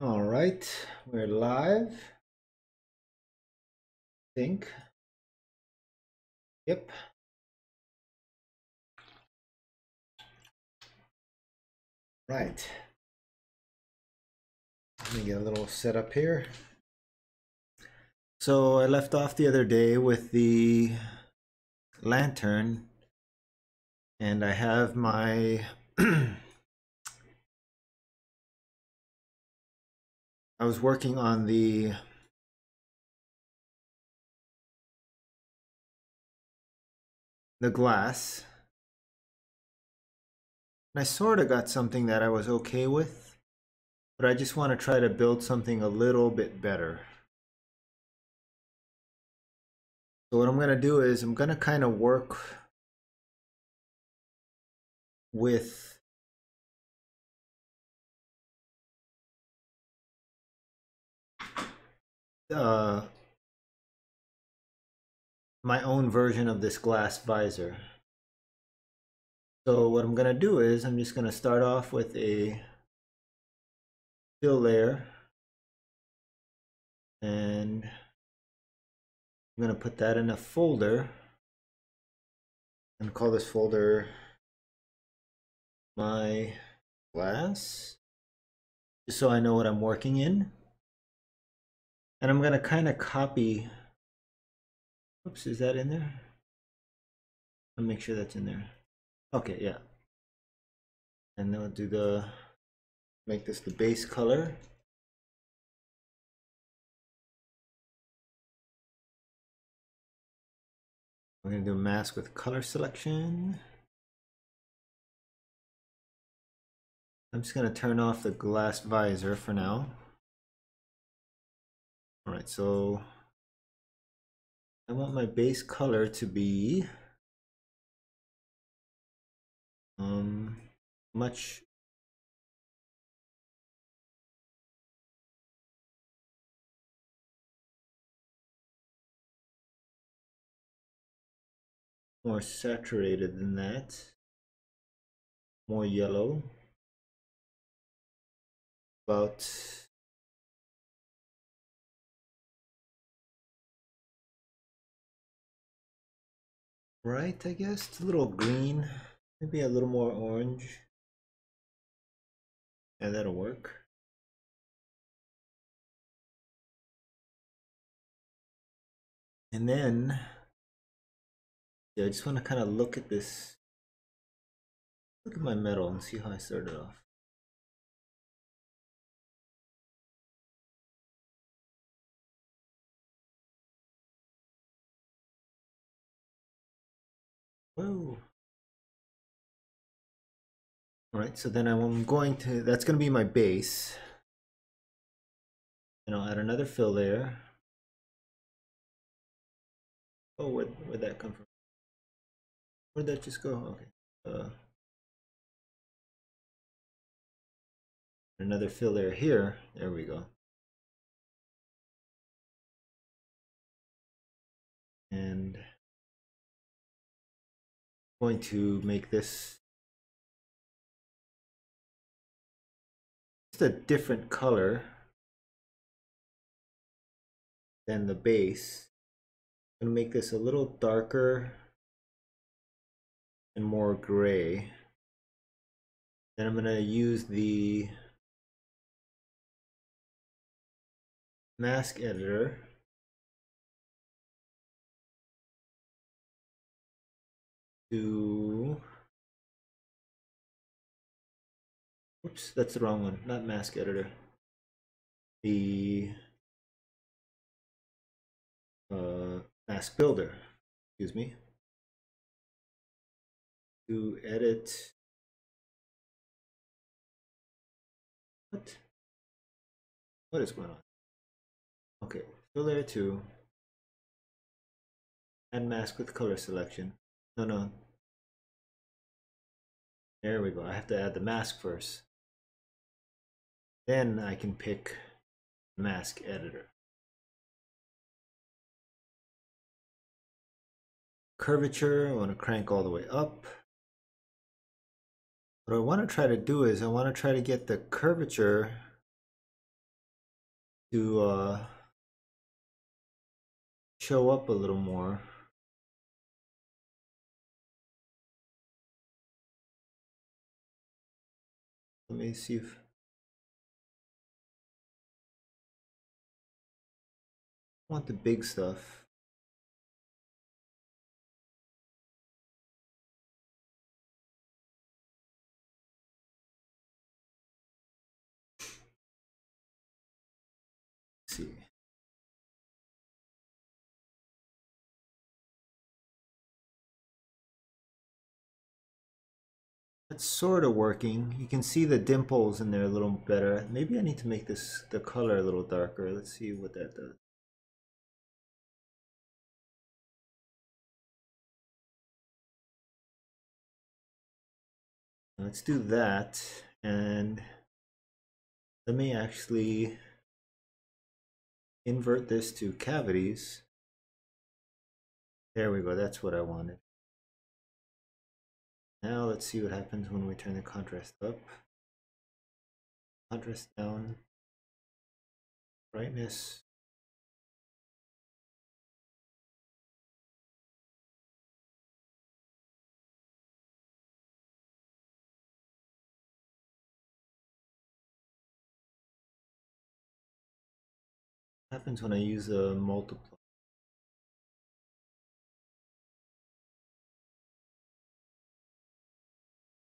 All right, we're live. I think. Yep. Right. Let me get a little setup here. So I left off the other day with the lantern, and I have my I was working on the glass, and I sort of got something that I was okay with, but I just want to try to build something a little bit better. So what I'm going to do is I'm going to kind of work with my own version of this glass visor. So what I'm going to do is I'm just going to start off with a fill layer, and I'm going to put that in a folder and call this folder my glass, just so I know what I'm working in. And I'm going to kind of copy, oops, is that in there? I'll make sure that's in there. Okay, yeah. And then we'll do the, make this the base color. We're going to do a mask with color selection. I'm just going to turn off the glass visor for now. All right, so I want my base color to be much more saturated than that, more yellow, about right, I guess. It's a little green, maybe a little more orange. Yeah, that'll work. And then, yeah, I just want to kind of look at this, look at my metal and see how I started off. Whoa. All right, so then I'm going to, that's going to be my base. And I'll add another fill layer. Oh, where'd that come from? Where'd that just go? Okay. Another fill layer here. There we go. And I'm going to make this just a different color than the base. I'm going to make this a little darker and more gray. Then I'm going to use the mask editor to, oops, that's the wrong one, not mask editor. The mask builder, excuse me, to edit. What is going on? Okay, fill layer 2, add mask with color selection. No. There we go. I have to add the mask first. Then I can pick mask editor. Curvature, I want to crank all the way up. What I want to try to do is I want to try to get the curvature to show up a little more. Let me see if I want the big stuff. Let's see. It's sort of working. You can see the dimples in there a little better. Maybe I need to make this the color a little darker. Let's see what that does. Let's do that, and let me actually invert this to cavities. There we go, that's what I wanted. Now let's see what happens when we turn the contrast up. Contrast down. Brightness. What happens when I use a multiply?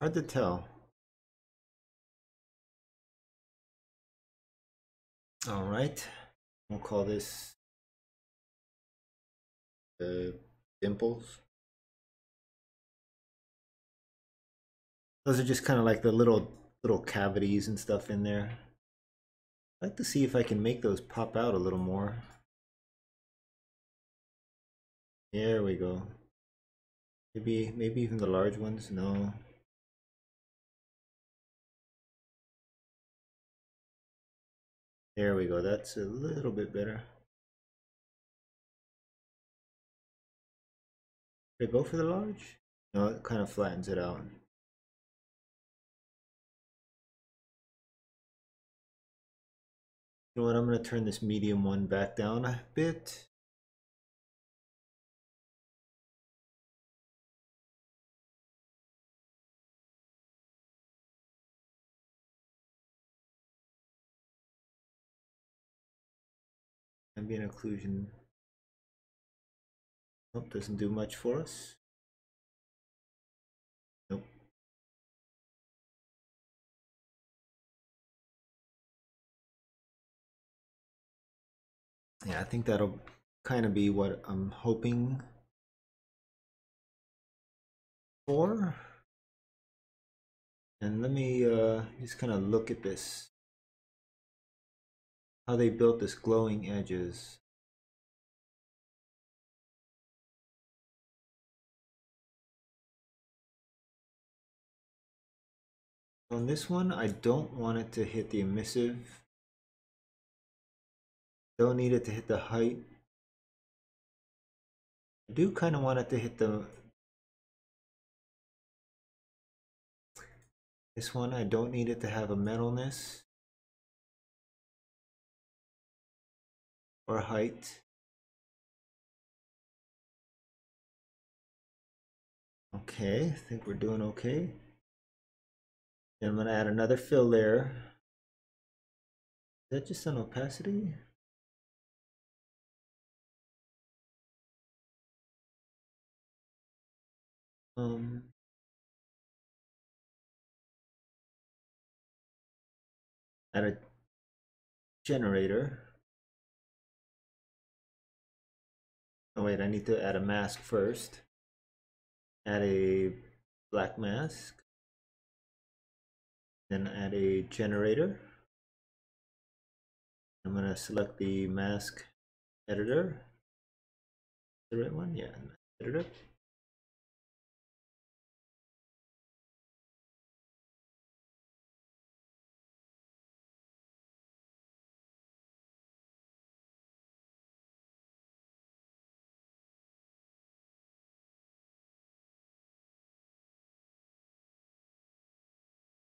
Hard to tell. All right, we'll call this dimples. Those are just kind of like the little cavities and stuff in there. I'd like to see if I can make those pop out a little more. There we go. Maybe even the large ones. No. There we go. That's a little bit better. Did I go for the large? No, it kind of flattens it out. You know what? I'm going to turn this medium one back down a bit. Ambient occlusion. Nope, doesn't do much for us. Nope. Yeah, I think that'll kind of be what I'm hoping for. And let me just kind of look at this. How they built this glowing edges. On this one, I don't want it to hit the emissive. Don't need it to hit the height. I do kind of want it to hit the... This one, I don't need it to have a metalness. Or height. Okay, I think we're doing okay. And I'm going to add another fill layer. Is that just an opacity? Add a generator. Oh wait, I need to add a mask first. Add a black mask. Then add a generator. I'm going to select the mask editor. The right one? Yeah, editor.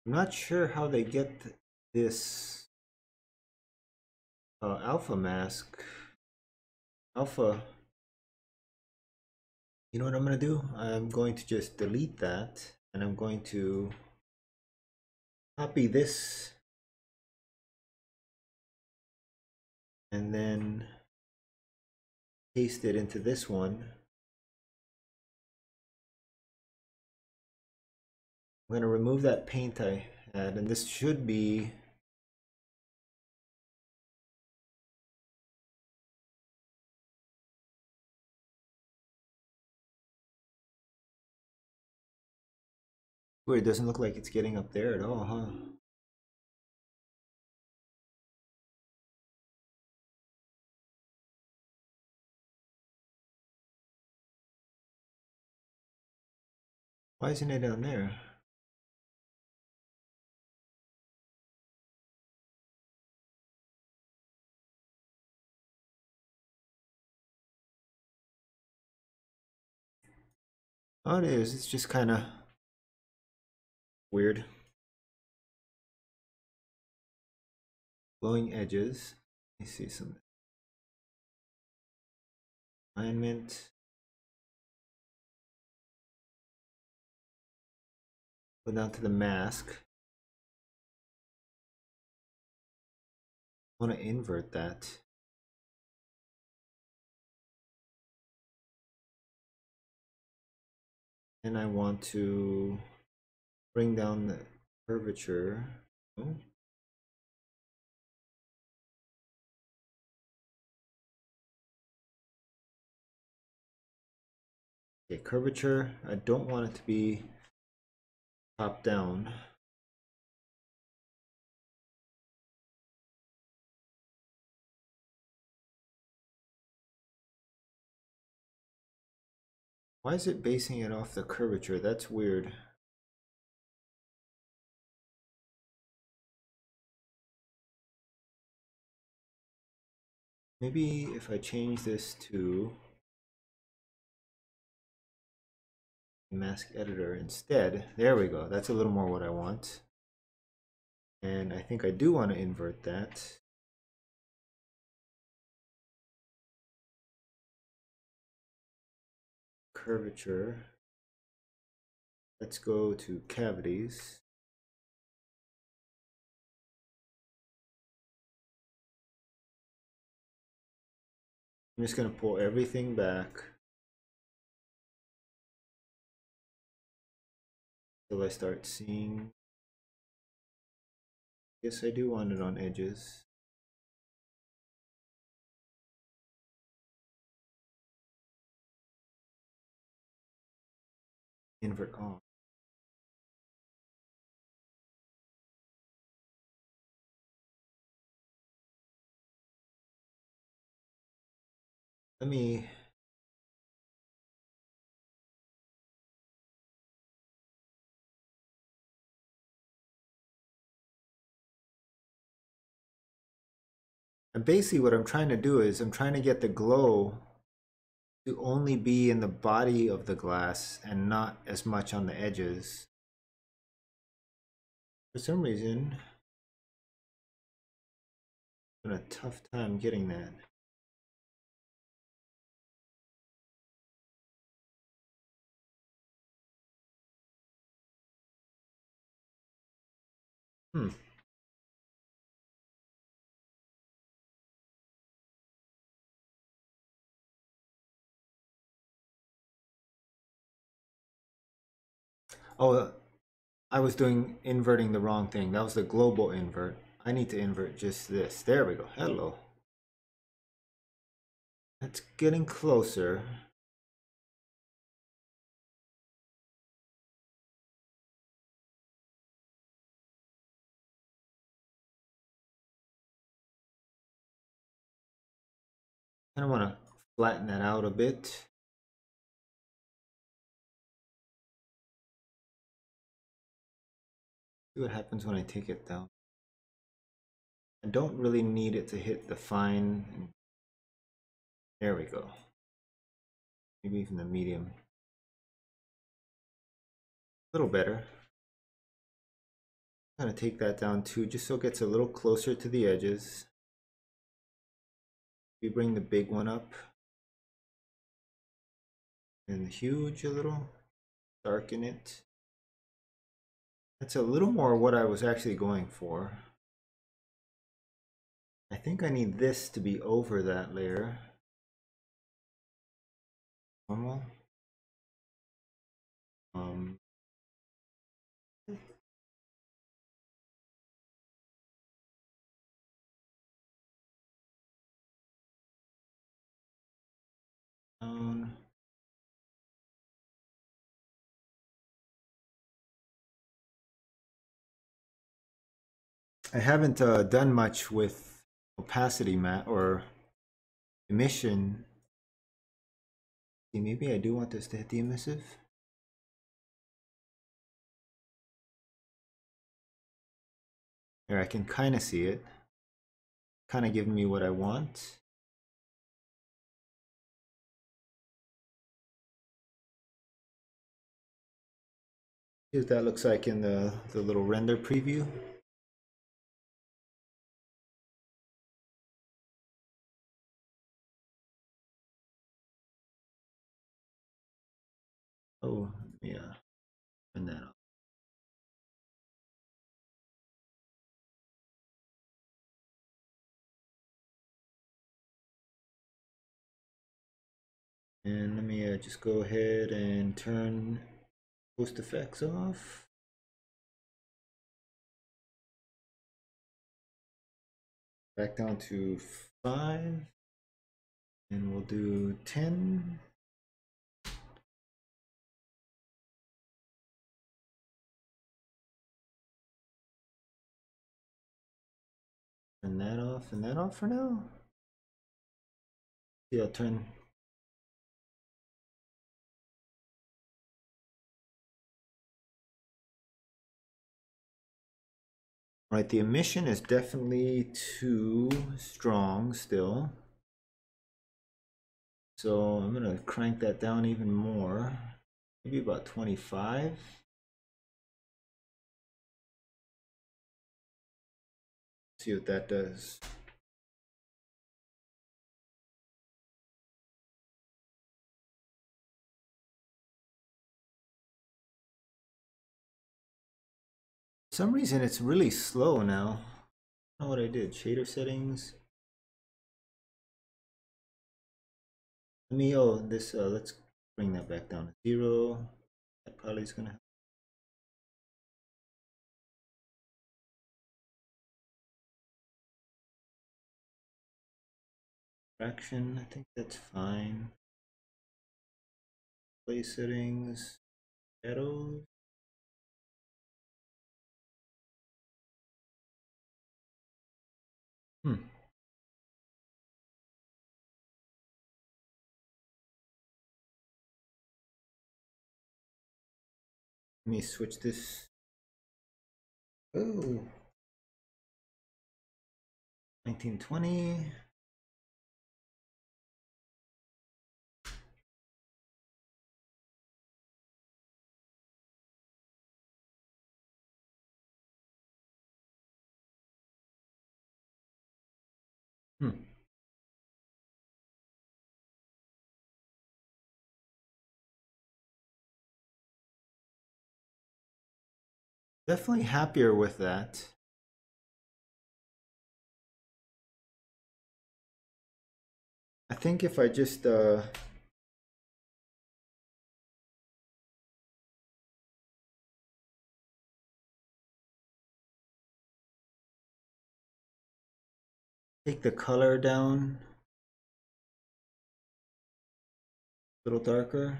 I'm not sure how they get this Alpha mask. Alpha. You know what I'm going to do? I'm going to just delete that, and I'm going to copy this and then paste it into this one. I'm going to remove that paint I had, and this should be weird. It doesn't look like it's getting up there at all, huh? Why isn't it down there? Oh, it is. It's just kind of weird. Blowing edges. Let me see some alignment. Go down to the mask. I want to invert that. And I want to bring down the curvature. Oh. Okay, curvature. I don't want it to be top down. Why is it basing it off the curvature? That's weird. Maybe if I change this to mask editor instead. There we go. That's a little more what I want. And I think I do want to invert that. Curvature. Let's go to cavities. I'm just going to pull everything back till I start seeing. Yes, I do want it on edges. Invert on. Let me and basically what I'm trying to do is I'm trying to get the glow to only be in the body of the glass and not as much on the edges. For some reason, I'm having a tough time getting that. Hmm. Oh, I was inverting the wrong thing. That was the global invert. I need to invert just this. There we go. Hello. That's getting closer. I want to flatten that out a bit. See what happens when I take it down. I don't really need it to hit the fine. There we go. Maybe even the medium. A little better. I'm going to take that down too, just so it gets a little closer to the edges. We bring the big one up and huge a little, darken it. That's a little more what I was actually going for. I think I need this to be over that layer. Normal. Down. I haven't done much with opacity mat or emission. See, maybe I do want this to hit the emissive. There, I can kind of see it. Kind of giving me what I want. See what that looks like in the little render preview. Oh, yeah. Turn that off. And let me just go ahead and turn post effects off. Back down to 5. And we'll do 10. Turn that off and that off for now. See, I'll turn. Right, the emission is definitely too strong still. So I'm gonna crank that down even more. Maybe about 25. See what that does. For some reason it's really slow now. I don't know what I did. Shader settings. Let me, oh, this, let's bring that back down to 0. That probably is gonna. Fraction, I think that's fine. Play settings, shadows. Let me switch this. Oh, 1920. Definitely happier with that. I think if I just take the color down a little darker.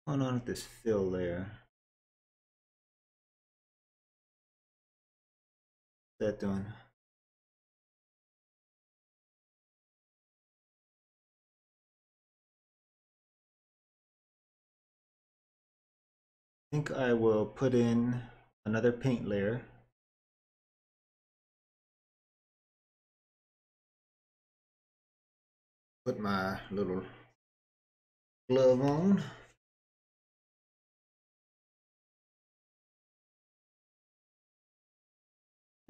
What's going on with this fill layer? What's that doing? I think I will put in another paint layer. Put my little glove on.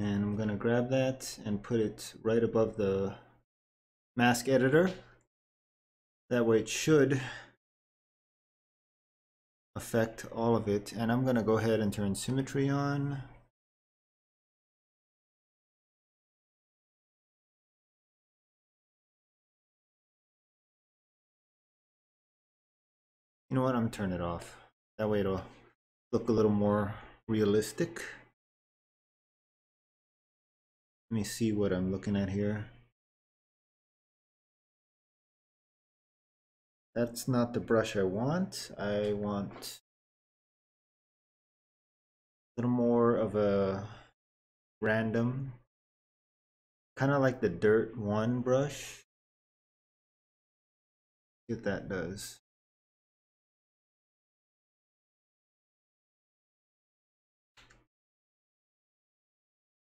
And I'm gonna grab that and put it right above the mask editor. That way it should affect all of it. And I'm gonna go ahead and turn symmetry on. You know what, I'm gonna turn it off. That way it'll look a little more realistic. Let me see what I'm looking at here. That's not the brush I want. I want a little more of a random, kind of like the Dirt 1 brush. See what that does.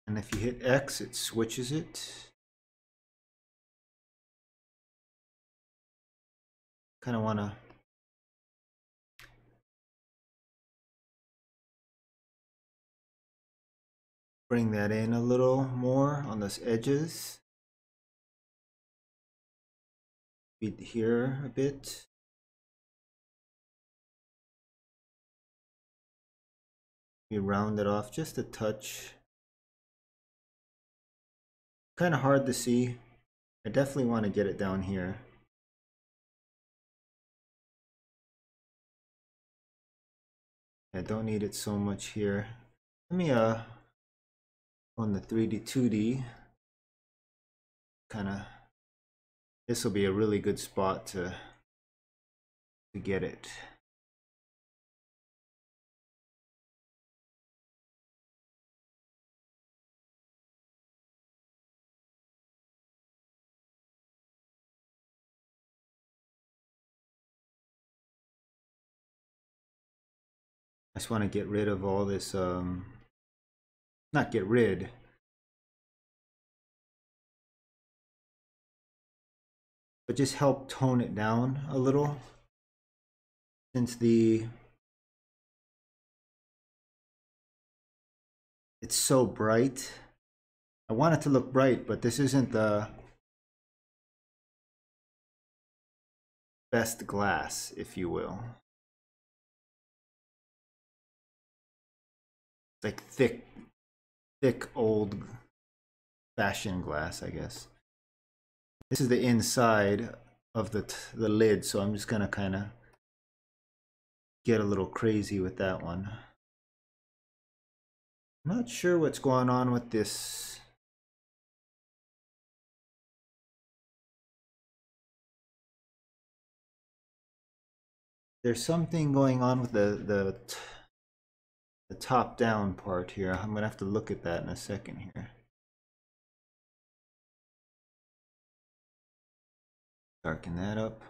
And if you hit X, it switches it. Kind of want to bring that in a little more on those edges. Beat here a bit. We round it off just a touch. Kind of hard to see. I definitely want to get it down here. I don't need it so much here. Let me on the 3D 2D kind of, this will be a really good spot to get it. I just want to get rid of all this, not get rid, but just help tone it down a little, since it's so bright. I want it to look bright, but this isn't the best glass, if you will. It's like thick old fashioned glass, I guess. This is the inside of the lid, so I'm just gonna kind of get a little crazy with that one. I'm not sure what's going on with this. There's something going on with the top down part here. I'm gonna have to look at that in a second here. Darken that up.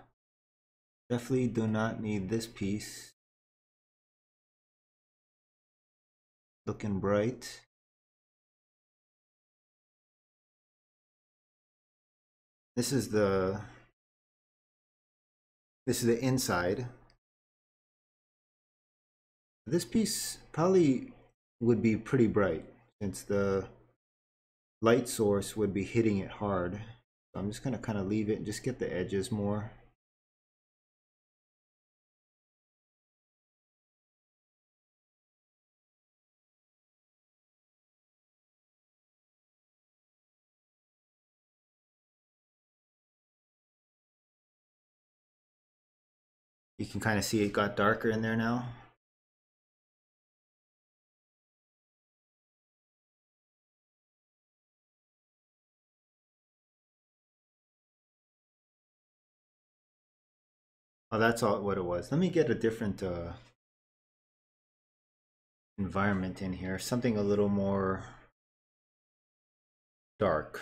Definitely do not need this piece. Looking bright. This is the inside. This piece probably would be pretty bright since the light source would be hitting it hard. So I'm just gonna kind of leave it and just get the edges more. You can kind of see it got darker in there now. Oh, that's all what it was. Let me get a different environment in here. Something a little more dark.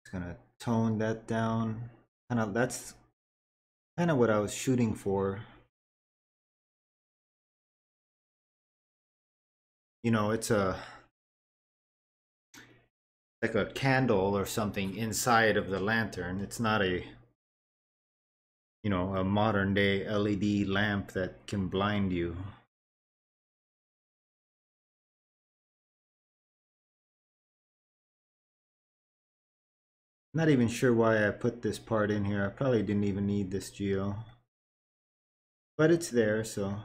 Just gonna tone that down. That's kind of what I was shooting for. you know, it's a like a candle or something inside of the lantern. It's not a, you know, a modern day LED lamp that can blind you. Not even sure why I put this part in here. I probably didn't even need this geo, but it's there, so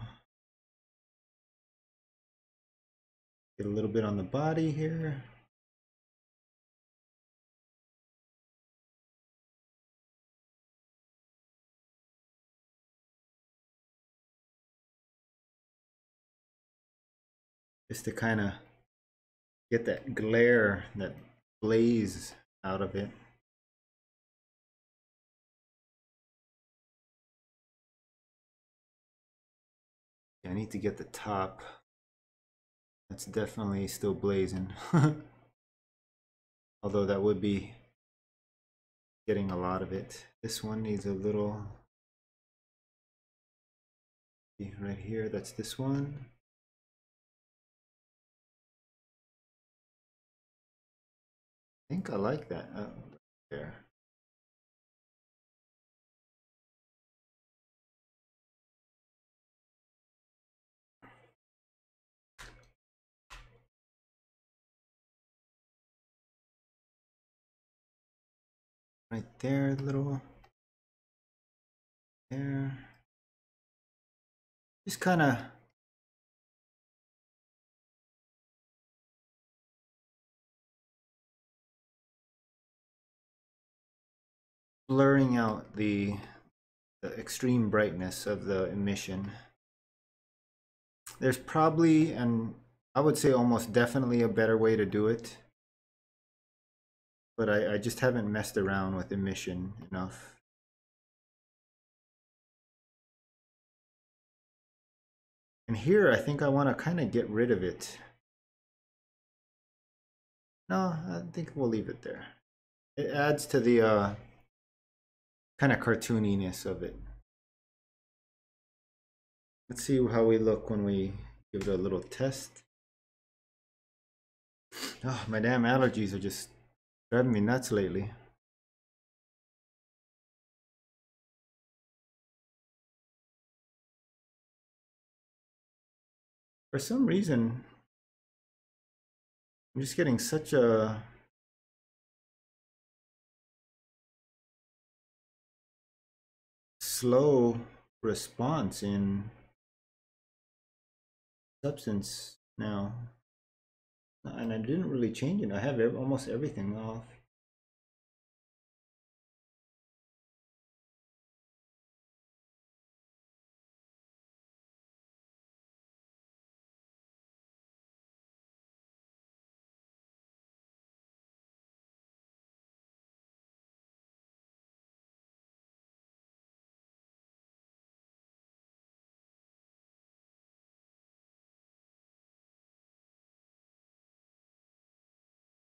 get a little bit on the body here. Just to kind of get that glare, that blaze out of it. I need to get the top. That's definitely still blazing. Although that would be getting a lot of it. This one needs a little, right here, that's this one. I think I like that. There. Right there, a little. There. Just kind of blurring out the extreme brightness of the emission. There's probably, and I would say almost definitely, a better way to do it. But I just haven't messed around with emission enough. And here, I think I want to kind of get rid of it. No, I think we'll leave it there. It adds to the kind of cartooniness of it. Let's see how we look when we give it a little test. Oh, my damn allergies are just driving me nuts lately. For some reason, I'm just getting such a slow response in substance now. And I didn't really change it. I have almost everything off.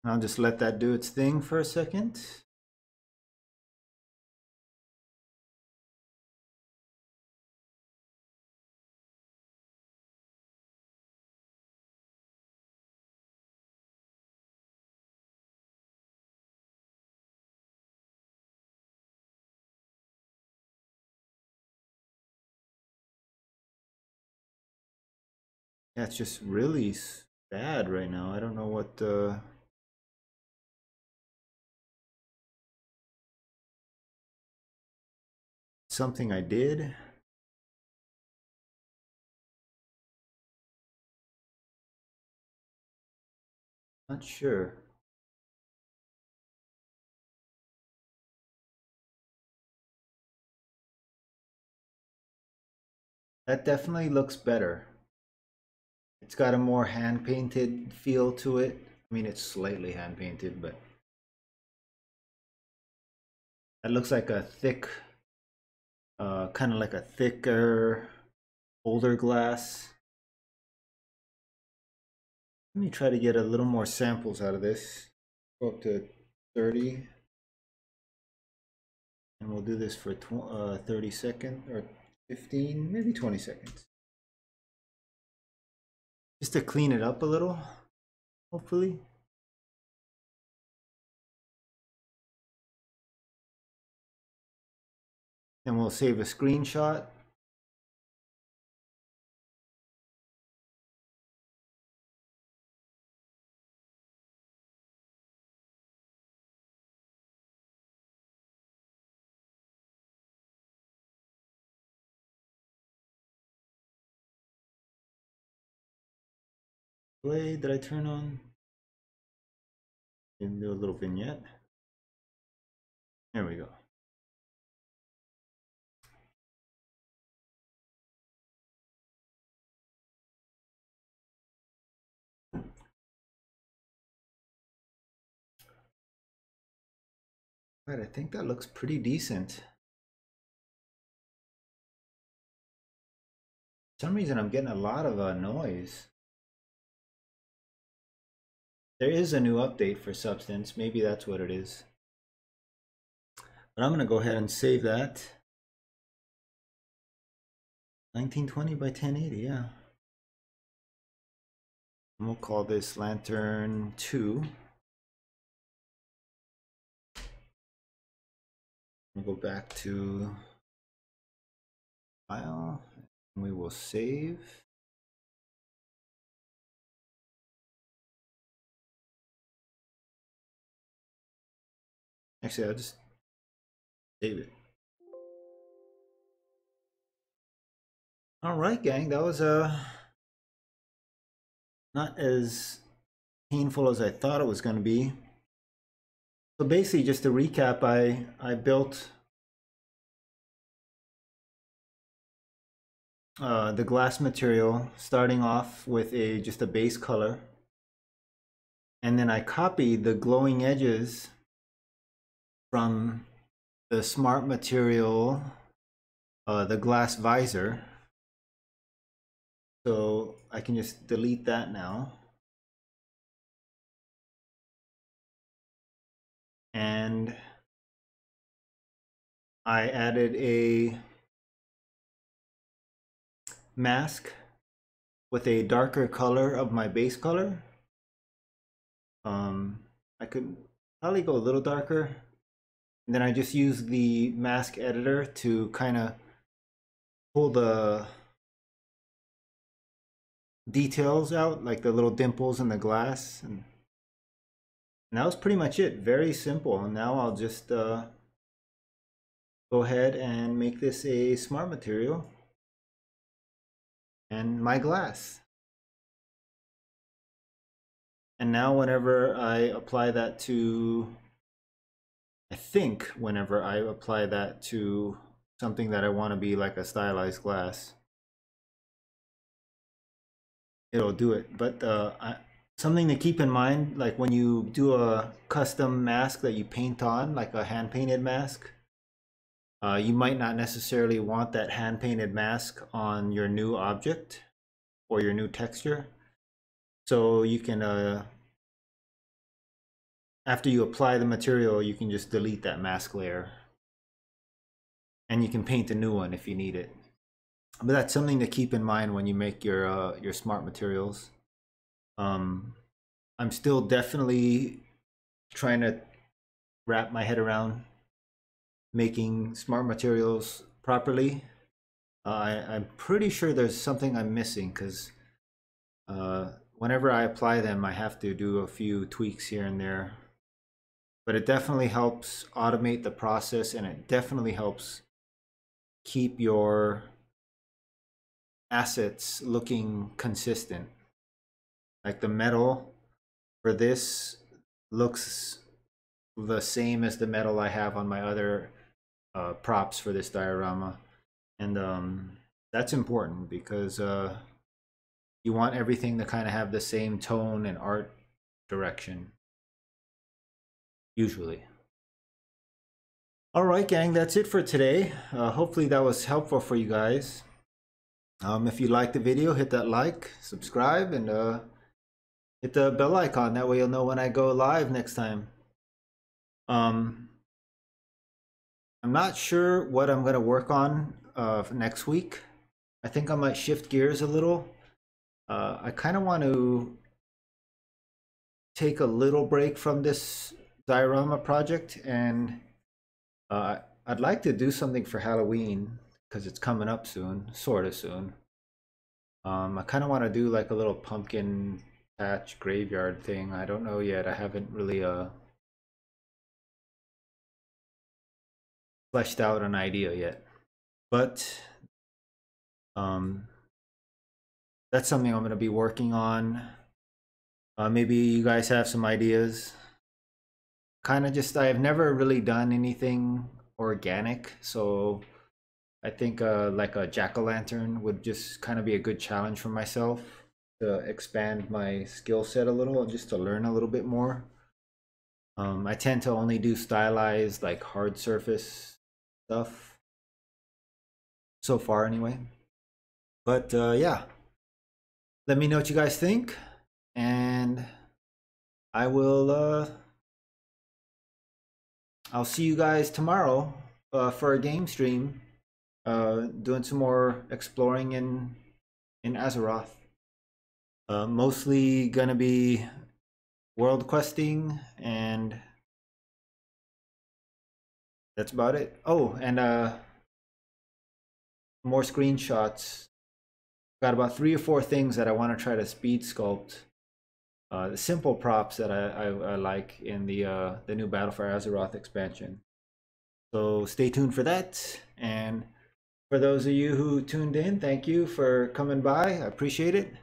I'll just let that do its thing for a second. Yeah, it's just really bad right now. I don't know what something I did. Not sure. That definitely looks better. It's got a more hand painted feel to it. I mean, it's slightly hand painted, but that looks like a thick, kind of like a thicker, older glass. Let me try to get a little more samples out of this. Go up to 30. And we'll do this for 30 seconds or 15, maybe 20 seconds. just to clean it up a little, hopefully. Then we'll save a screenshot. Play, did I turn on? And do a little vignette. There we go. Right, I think that looks pretty decent. For some reason I'm getting a lot of noise. There is a new update for Substance. Maybe that's what it is. But I'm going to go ahead and save that. 1920 by 1080, yeah. And we'll call this Lantern 2. We'll go back to File, and we will save. Actually, I'll just save it. All right, gang, that was not as painful as I thought it was going to be. So basically, just to recap, I built the glass material starting off with just a base color, and then I copied the glowing edges from the smart material, the glass visor. So I can just delete that now. And I added a mask with a darker color of my base color. I could probably go a little darker. And then I just use the mask editor to kind of pull the details out, like the little dimples in the glass. And that was pretty much it. Very simple. And now I'll just go ahead and make this a smart material and my glass. And now whenever I apply that to, I think whenever I apply that to something that I want to be like a stylized glass, it'll do it. But something to keep in mind, like when you do a custom mask that you paint on, like a hand painted mask, you might not necessarily want that hand painted mask on your new object or your new texture. So you can, after you apply the material, you can just delete that mask layer. And you can paint a new one if you need it. But that's something to keep in mind when you make your smart materials. I'm still definitely trying to wrap my head around making smart materials properly. I'm pretty sure there's something I'm missing, because whenever I apply them, I have to do a few tweaks here and there. But it definitely helps automate the process, and it definitely helps keep your assets looking consistent. Like the metal for this looks the same as the metal I have on my other props for this diorama. And that's important, because you want everything to kind of have the same tone and art direction, usually. All right, gang, that's it for today. Hopefully that was helpful for you guys. If you liked the video, hit that like, subscribe, and hit the bell icon. That way you'll know when I go live next time. I'm not sure what I'm going to work on for next week. I think I might shift gears a little I kind of want to take a little break from this diorama project, and I'd like to do something for Halloween because it's coming up soon, sort of soon. I kind of want to do like a little pumpkin patch graveyard thing. I don't know yet. I haven't really fleshed out an idea yet, but um, that's something I'm going to be working on. Maybe you guys have some ideas. Kind of just, I've never really done anything organic, so I think like a jack-o'-lantern would just kind of be a good challenge for myself to expand my skill set a little and just to learn a little bit more. I tend to only do stylized, like hard surface stuff so far anyway. But yeah, let me know what you guys think, and I will I'll see you guys tomorrow for a game stream, doing some more exploring in Azeroth. Mostly gonna be world questing, and that's about it. Oh, and more screenshots. Got about 3 or 4 things that I want to try to speed sculpt. The simple props that I like in the new Battle for Azeroth expansion. So stay tuned for that. And for those of you who tuned in, thank you for coming by. I appreciate it.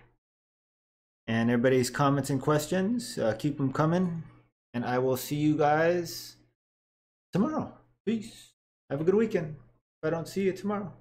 And everybody's comments and questions, keep them coming. And I will see you guys tomorrow. Peace. Have a good weekend if I don't see you tomorrow.